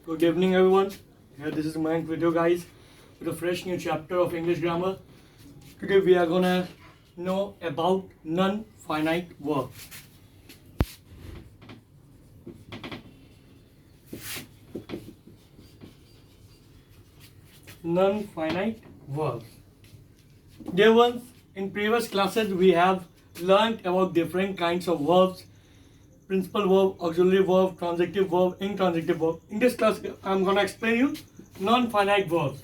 Good evening, everyone. Here, this is Mayank video, guys, with a fresh new chapter of English grammar. Today, we are gonna know about non-finite verb. Non-finite verbs. Dear ones, in previous classes, we have learned about different kinds of verbs. Principal verb, auxiliary verb, transitive verb, intransitive verb. In this class, I'm gonna explain you non-finite verbs.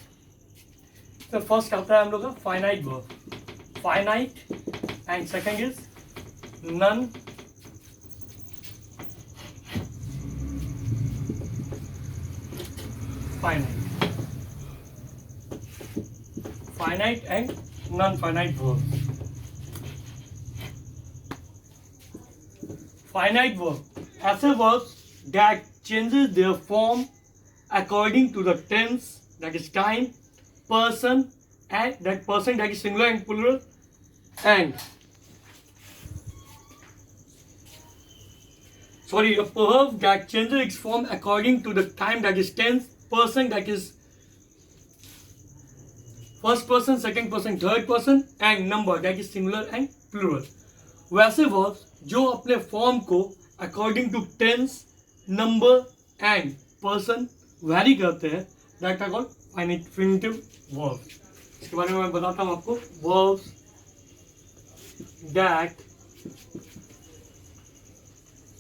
So first आता है हम लोग का finite verb. Finite and second is non-finite. Finite and non-finite verbs. Finite verb, ऐसे verbs that changes their form according to the tense, that is time, person, and that person that is singular and plural, and a verb that changes its form according to the time, that is tense, person that is first person, second person, third person, and number that is singular and plural. वैसे verbs जो अपने form को according to tense, number and person vary करते हैं, that are called infinitive verbs. इसके बारे में मैं बताता हूँ आपको. Verbs that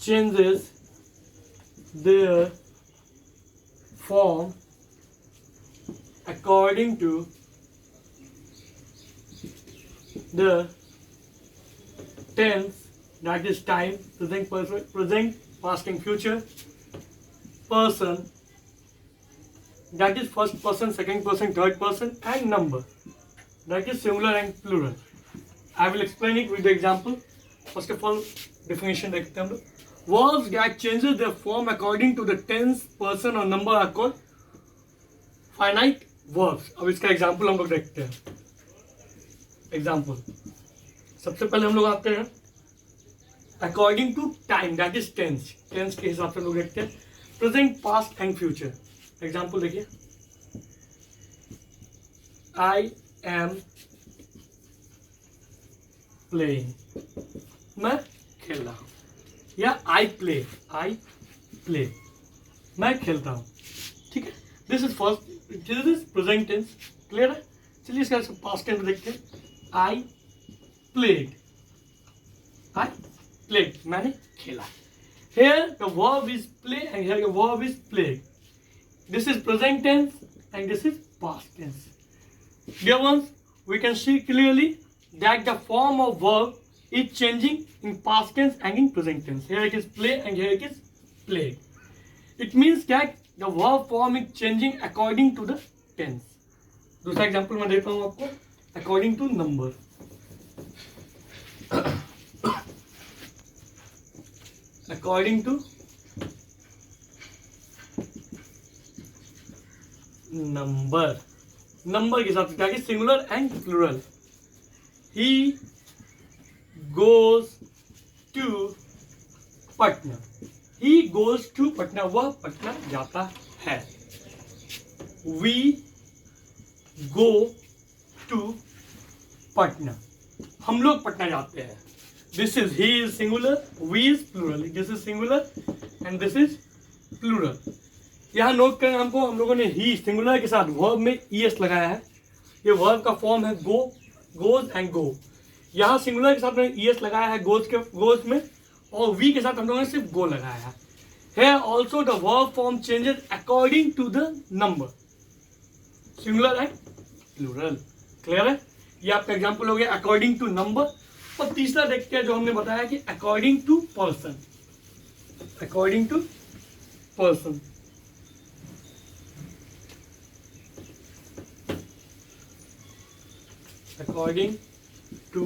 changes their form according to the tense, that is time, present, past and future, person, that is first person, second person, third person, and number, that is singular and plural. I will explain it with the example. First of all, definition देखते हैं हम लोग. Verbs that changes their form according to the tense, person or number are called finite verbs. अब इसका example हम लोग देखते हैं. Example. सबसे पहले हम लोग आते हैं according to time, that is tense. Tense के हिसाब से लोग देखते हैं present, past and future. Example देखिए. आई एम प्लेइंग, मैं खेल रहा हूं. या आई प्ले, मैं खेलता हूं. ठीक है, this is first, this is present tense. Clear है. चलिए इसका पास्ट टेंस देखते हैं. आई played, मैंने खेला. Here the verb is play and here the verb is played. This is present tense and this is past tense. Dear ones, we can see clearly that the form of verb is changing in past tense and in present tense. Here it is play and here it is played. It means that the verb form is changing according to the tense. दूसरा example मैं देता हूँ आपको. According to number. According to number के हिसाब से क्या है, singular and plural. He goes to Patna. He goes to Patna, वह पटना जाता है. We go to पटना, हम लोग पटना जाते हैं. This is he is singular, we is plural. This is singular and this is plural. यहाँ नोट करें हमको, हम लोगों ने ही सिंगुलर के साथ वर्ब में es लगाया है. ये वर्ब का फॉर्म है गो, गोज एंड गो. यहाँ सिंगुलर के साथ में es लगाया है गोज में, और वी के साथ हम लोगों ने सिर्फ गो लगाया है. Here also the verb form changes according to the number, singular and plural. Clear है. ये आपका एग्जाम्पल हो गया अकॉर्डिंग टू नंबर. और तीसरा देखते हैं जो हमने बताया कि according to person. According to person, according to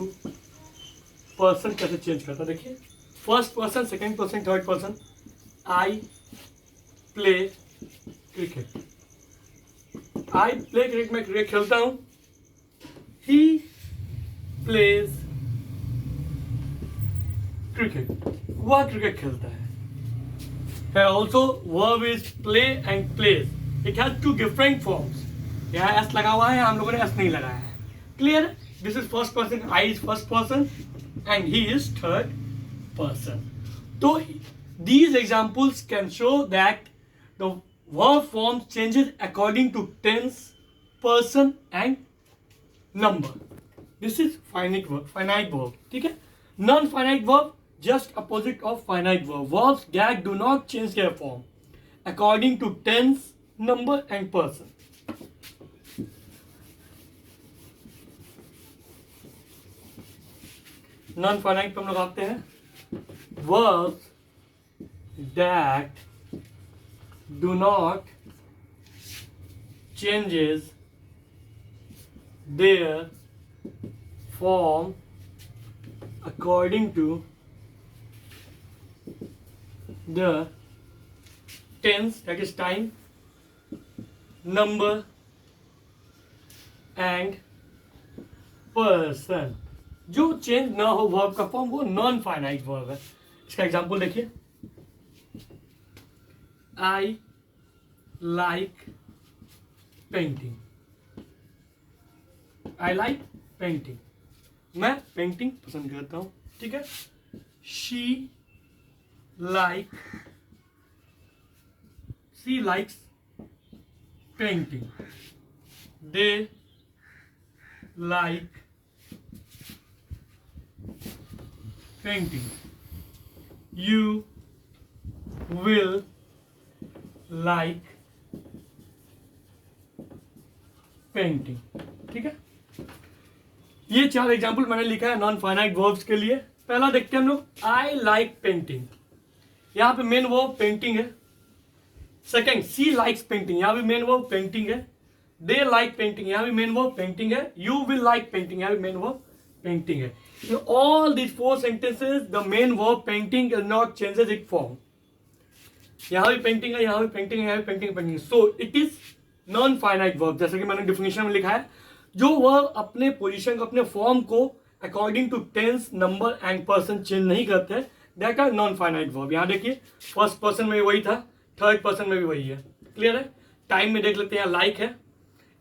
person कैसे चेंज करता. देखिए, first person, second person, third person. I play cricket, मैं क्रिकेट खेलता हूं. ही प्लेज क्रिकेट, वह क्रिकेट खेलता है. Here also verb is play and plays. It has two different forms. यहाँ s लगा हुआ है, हम लोगों ने s नहीं लगाया है. Clear? This is first person, I is first person and he is third person. So these examples can show that the verb form changes according to tense, person and number. This is finite verb. ठीक है? Non-finite verb just opposite of finite verb. Verbs that do not change their form according to tense, number and person. Non-finite पे हम लोग आते हैं. Verbs that do not changes their form according to the tense, that is time, number and person. जो change ना हो verb का form वो नॉन फाइनाइट वर्ब है. इसका एग्जांपल देखिए. I like painting. I like painting. मैं पेंटिंग पसंद करता हूं. ठीक है. She likes painting. They like painting. You will like painting. ठीक है. ये 4 एग्जाम्पल मैंने लिखा है नॉन फाइनाइट वर्ब्स के लिए. पहला देखते हैं हम लोग. I like painting. यहाँ पे मेन वर्ब पेंटिंग है. सेकेंड, सी लाइक्स पेंटिंग. यहाँ भी मेन वर्ब पेंटिंग है. They like painting. यहाँ भी मेन वर्ब पेंटिंग है. You will like painting. यहाँ भी मेन वर्ब पेंटिंग है. In all these 4 sentences, the main verb painting does not changes its form. यहाँ भी पेंटिंग है, यहाँ भी पेंटिंग है, यहाँ भी painting. So it is non-finite verb. जैसे कि मैंने डिफिनेशन में लिखा है, जो वर्ब अपने पोजीशन को, अपने फॉर्म को according to tense, number and person change नहीं करते, दैट आर नॉन-फाइनाइट वर्ब. यहाँ देखिए, फर्स्ट पर्सन में भी वही था, थर्ड पर्सन में भी वही है. क्लियर है. टाइम में देख लेते हैं. यहाँ लाइक है.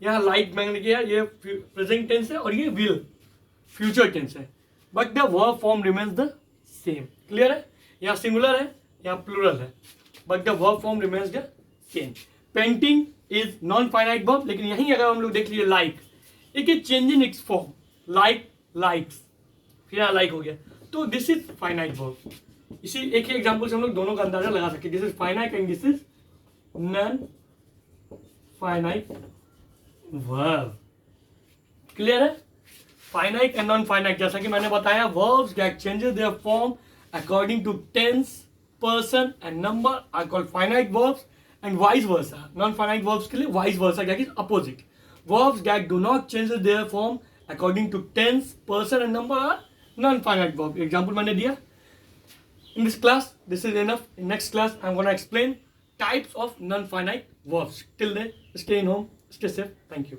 यहाँ लाइक मैंने किया, ये प्रेजेंट टेंस है और ये विल फ्यूचर टेंस है. But the verb form remains the same. Clear है. यहाँ सिंगुलर है, यहाँ प्लूरल है, but the verb form remains the same. Painting is non finite verb. लेकिन यहीं अगर हम लोग देख लीजिए like, it is changing it's form. Like likes, फिर यहाँ लाइक हो गया. तो दिस इज फाइनाइट वर्ब. इसी एक ही एग्जाम्पल से हम लोग दोनों का अंदाजा लगा सकते. This is finite and this is non finite verb. Clear है. फाइनाइट एंड नॉन फाइनाइट, जैसा कि मैंने बताया, verbs that changes their form according to tense, person and number are called finite verbs and vice versa. Non finite verbs के लिए vice versa that is opposite. Verbs that do not changes their form according to tense, person and number are non finite verb. Example मैंने दिया. In this class, this is enough. In next class, I'm going to explain types of non-finite verbs. Till then, stay in home, stay safe. Thank you.